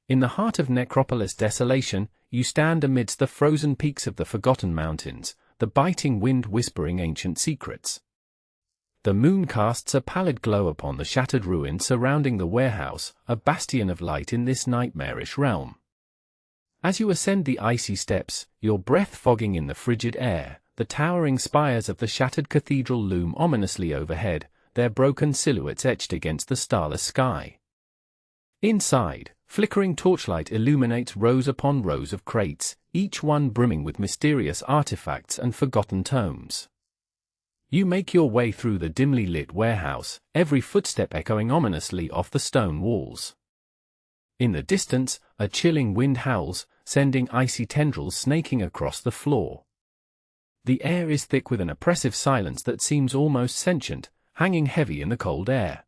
In the heart of Necropolis desolation, you stand amidst the frozen peaks of the Forgotten Mountains, the biting wind whispering ancient secrets. The moon casts a pallid glow upon the shattered ruins surrounding the warehouse, a bastion of light in this nightmarish realm. As you ascend the icy steps, your breath fogging in the frigid air, the towering spires of the shattered cathedral loom ominously overhead, their broken silhouettes etched against the starless sky. Inside, flickering torchlight illuminates rows upon rows of crates, each one brimming with mysterious artifacts and forgotten tomes. You make your way through the dimly lit warehouse, every footstep echoing ominously off the stone walls. In the distance, a chilling wind howls, sending icy tendrils snaking across the floor. The air is thick with an oppressive silence that seems almost sentient, hanging heavy in the cold air.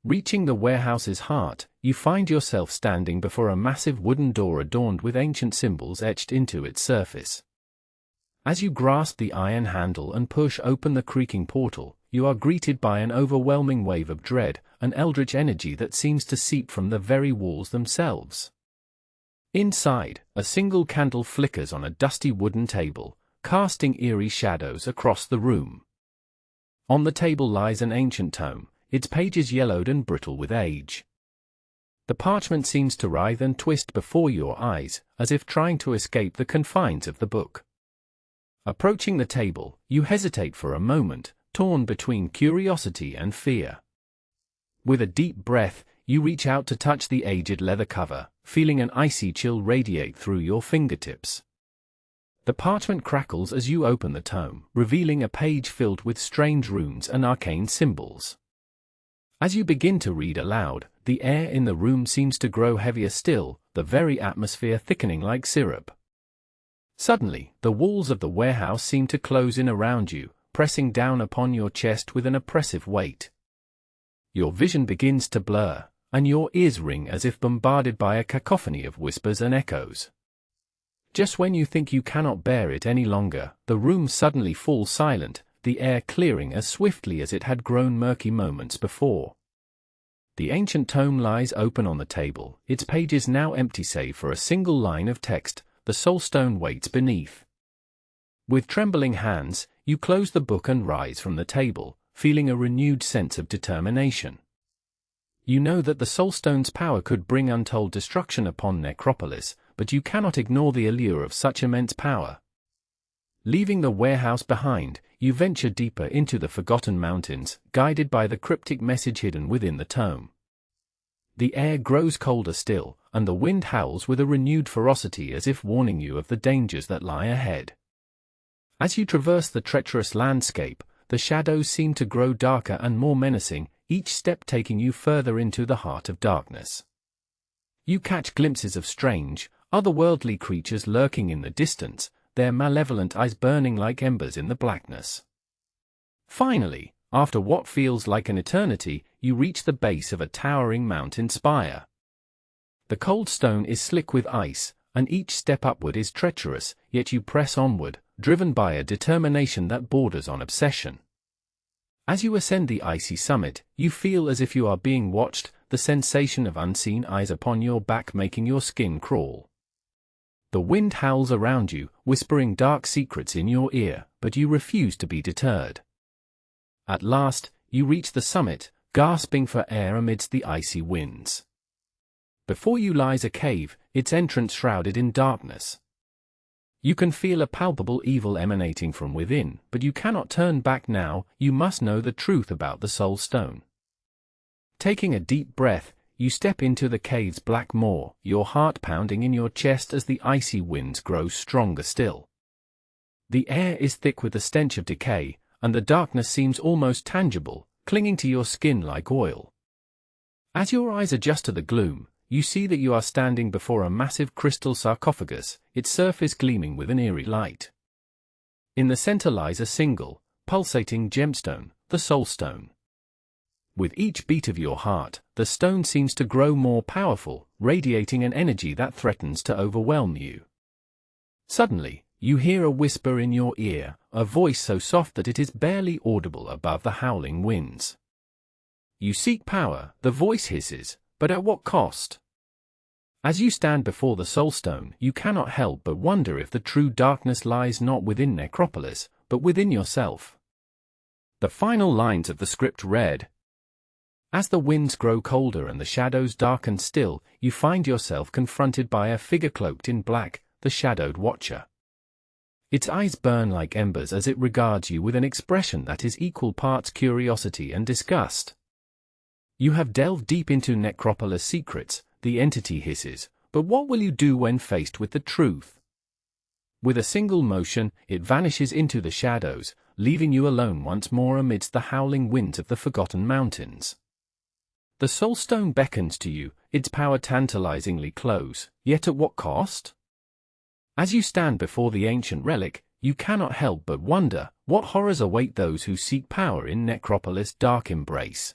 Reaching the warehouse's heart, you find yourself standing before a massive wooden door adorned with ancient symbols etched into its surface. As you grasp the iron handle and push open the creaking portal, you are greeted by an overwhelming wave of dread, an eldritch energy that seems to seep from the very walls themselves. Inside, a single candle flickers on a dusty wooden table, casting eerie shadows across the room. On the table lies an ancient tome, its pages yellowed and brittle with age. The parchment seems to writhe and twist before your eyes, as if trying to escape the confines of the book. Approaching the table, you hesitate for a moment, torn between curiosity and fear. With a deep breath, you reach out to touch the aged leather cover, feeling an icy chill radiate through your fingertips. The parchment crackles as you open the tome, revealing a page filled with strange runes and arcane symbols. As you begin to read aloud, the air in the room seems to grow heavier still, the very atmosphere thickening like syrup. Suddenly, the walls of the warehouse seem to close in around you, pressing down upon your chest with an oppressive weight. Your vision begins to blur, and your ears ring as if bombarded by a cacophony of whispers and echoes. Just when you think you cannot bear it any longer, the room suddenly falls silent, the air clearing as swiftly as it had grown murky moments before. The ancient tome lies open on the table, its pages now empty save for a single line of text, the soulstone waits beneath. With trembling hands, you close the book and rise from the table, feeling a renewed sense of determination. You know that the soulstone's power could bring untold destruction upon Necropolis, but you cannot ignore the allure of such immense power. Leaving the warehouse behind, you venture deeper into the Forgotten Mountains, guided by the cryptic message hidden within the tome. The air grows colder still, and the wind howls with a renewed ferocity as if warning you of the dangers that lie ahead. As you traverse the treacherous landscape, the shadows seem to grow darker and more menacing, each step taking you further into the heart of darkness. You catch glimpses of strange, otherworldly creatures lurking in the distance, their malevolent eyes burning like embers in the blackness. Finally, after what feels like an eternity, you reach the base of a towering mountain spire. The cold stone is slick with ice, and each step upward is treacherous, yet you press onward, driven by a determination that borders on obsession. As you ascend the icy summit, you feel as if you are being watched, the sensation of unseen eyes upon your back making your skin crawl. The wind howls around you, whispering dark secrets in your ear, but you refuse to be deterred. At last, you reach the summit, gasping for air amidst the icy winds. Before you lies a cave, its entrance shrouded in darkness. You can feel a palpable evil emanating from within, but you cannot turn back now, you must know the truth about the Soul Stone. Taking a deep breath, you step into the cave's black maw, your heart pounding in your chest as the icy winds grow stronger still. The air is thick with the stench of decay, and the darkness seems almost tangible, clinging to your skin like oil. As your eyes adjust to the gloom, you see that you are standing before a massive crystal sarcophagus, its surface gleaming with an eerie light. In the center lies a single, pulsating gemstone, the Soul Stone. With each beat of your heart, the stone seems to grow more powerful, radiating an energy that threatens to overwhelm you. Suddenly, you hear a whisper in your ear, a voice so soft that it is barely audible above the howling winds. You seek power, the voice hisses, but at what cost? As you stand before the Soul Stone, you cannot help but wonder if the true darkness lies not within Necropolis, but within yourself. The final lines of the script read: As the winds grow colder and the shadows darken still, you find yourself confronted by a figure cloaked in black, the Shadowed Watcher. Its eyes burn like embers as it regards you with an expression that is equal parts curiosity and disgust. You have delved deep into Necropolis secrets, the entity hisses, but what will you do when faced with the truth? With a single motion, it vanishes into the shadows, leaving you alone once more amidst the howling winds of the Forgotten Mountains. The Soul Stone beckons to you, its power tantalizingly close, yet at what cost? As you stand before the ancient relic, you cannot help but wonder, what horrors await those who seek power in Necropolis' dark embrace?